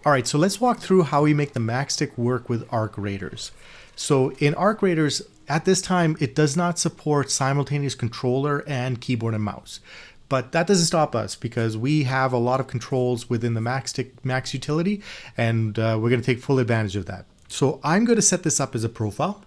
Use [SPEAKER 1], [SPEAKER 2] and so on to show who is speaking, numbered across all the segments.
[SPEAKER 1] All right, so let's walk through how we make the MaxxStick work with Arc Raiders. So in Arc Raiders, at this time, it does not support simultaneous controller and keyboard and mouse. But that doesn't stop us because we have a lot of controls within the Maxx Utility, and we're going to take full advantage of that. So I'm going to set this up as a profile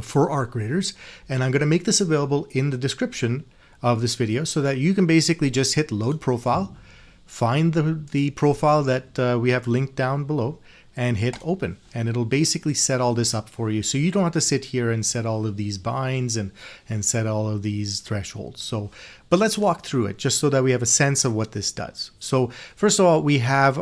[SPEAKER 1] for Arc Raiders, and I'm going to make this available in the description of this video so that you can basically just hit load profile, find the profile that we have linked down below, and hit open, and it'll basically set all this up for you, so you don't have to sit here and set all of these binds and set all of these thresholds. So but let's walk through it just so that we have a sense of what this does. So first of all, we have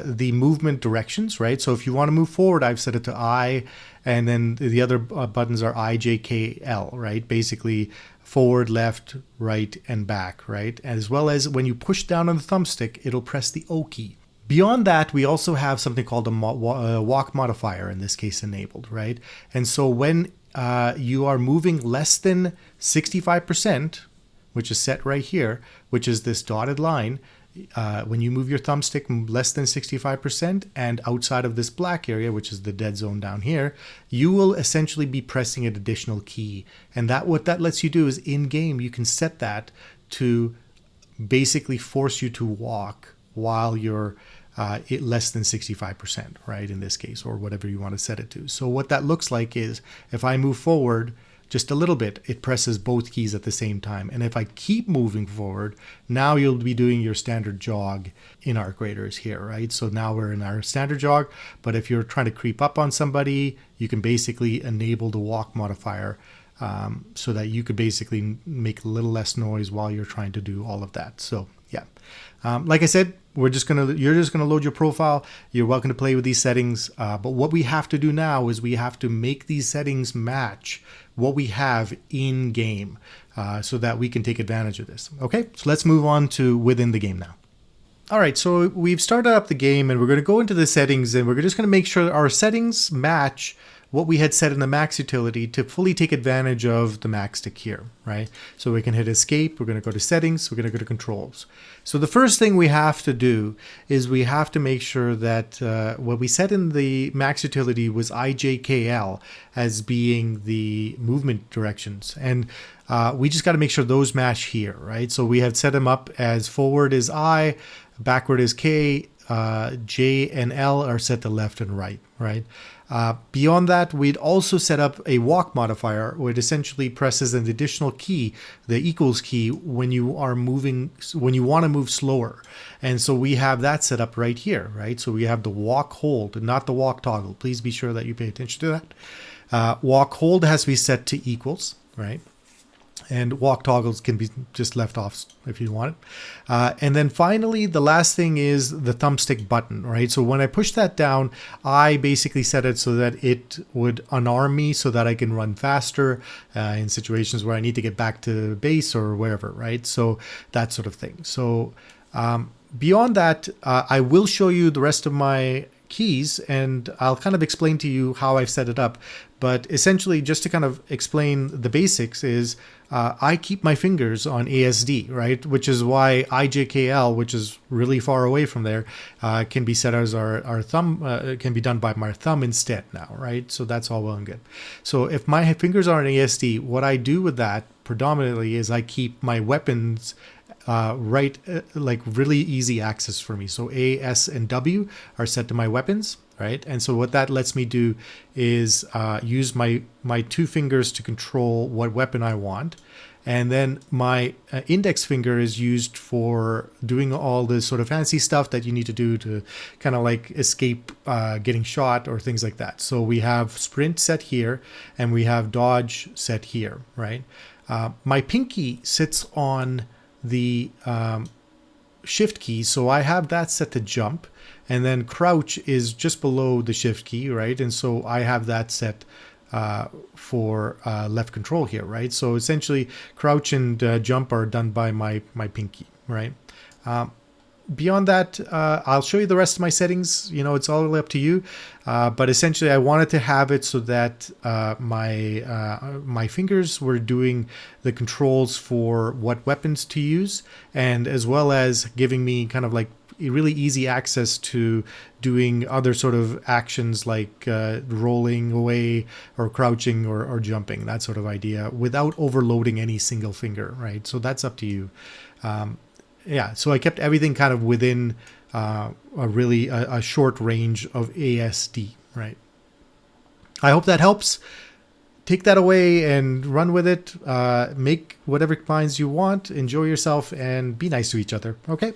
[SPEAKER 1] the movement directions, right? So if you want to move forward, I've set it to I, and then the other buttons are I, J, K, L, right? Basically forward, left, right, and back, right? As well as when you push down on the thumbstick, it'll press the O key. Beyond that, we also have something called a walk modifier, in this case enabled, right? And so when you are moving less than 65%, which is set right here, which is this dotted line, when you move your thumbstick less than 65% and outside of this black area, which is the dead zone down here, you will essentially be pressing an additional key. And what that lets you do is in game, you can set that to basically force you to walk while you're less than 65%, right, in this case, or whatever you want to set it to. So what that looks like is if I move forward just a little bit, it presses both keys at the same time. And if I keep moving forward, now you'll be doing your standard jog in Arc Raiders here, right? So now we're in our standard jog, but if you're trying to creep up on somebody, you can basically enable the walk modifier so that you could basically make a little less noise while you're trying to do all of that. So yeah, like I said, you're just gonna load your profile. You're welcome to play with these settings, but what we have to do now is we have to make these settings match what we have in game, so that we can take advantage of this. Okay, so let's move on to within the game now. All right, so we've started up the game, and we're going to go into the settings, and we're just going to make sure our settings match what we had set in the Maxx Utility to fully take advantage of the MaxxStick here, right? So we can hit escape, we're going to go to settings, we're going to go to controls. So the first thing we have to do is we have to make sure that what we set in the Maxx Utility was IJKL as being the movement directions. And we just got to make sure those match here, right? So we had set them up as forward is I, backward is K, J and L are set to left and right, right? Beyond that, we'd also set up a walk modifier, where it essentially presses an additional key, the equals key, when you are moving, when you want to move slower. And so we have that set up right here, right? So we have the walk hold, not the walk toggle. Please be sure that you pay attention to that. Walk hold has to be set to equals, right? And walk toggles can be just left off if you want it. And then finally, the last thing is the thumbstick button, right? So when I push that down, I basically set it so that it would unarm me so that I can run faster in situations where I need to get back to base or wherever, right? So that sort of thing. So beyond that, I will show you the rest of my keys, and I'll kind of explain to you how I've set it up. But essentially, just to kind of explain the basics is I keep my fingers on ASD, right? Which is why IJKL, which is really far away from there, can be set as our thumb, can be done by my thumb instead now, right? So that's all well and good. So if my fingers are on ASD, what I do with that predominantly is I keep my weapons right, like really easy access for me. So A, S, and W are set to my weapons, right? And so what that lets me do is use my two fingers to control what weapon I want. And then my index finger is used for doing all this sort of fancy stuff that you need to do to kind of like escape getting shot or things like that. So we have sprint set here, and we have dodge set here, right? My pinky sits on the shift key, so I have that set to jump, and then crouch is just below the shift key, right? And so I have that set for left control here, right? So essentially crouch and jump are done by my pinky, right? beyond that, I'll show you the rest of my settings. You know, it's all up to you. But essentially, I wanted to have it so that my fingers were doing the controls for what weapons to use, and as well as giving me kind of like really easy access to doing other sort of actions like rolling away or crouching or jumping, that sort of idea, without overloading any single finger, right? So that's up to you. Yeah, so I kept everything kind of within a short range of ASD, right? I hope that helps. Take that away and run with it. Make whatever commands you want. Enjoy yourself and be nice to each other. Okay?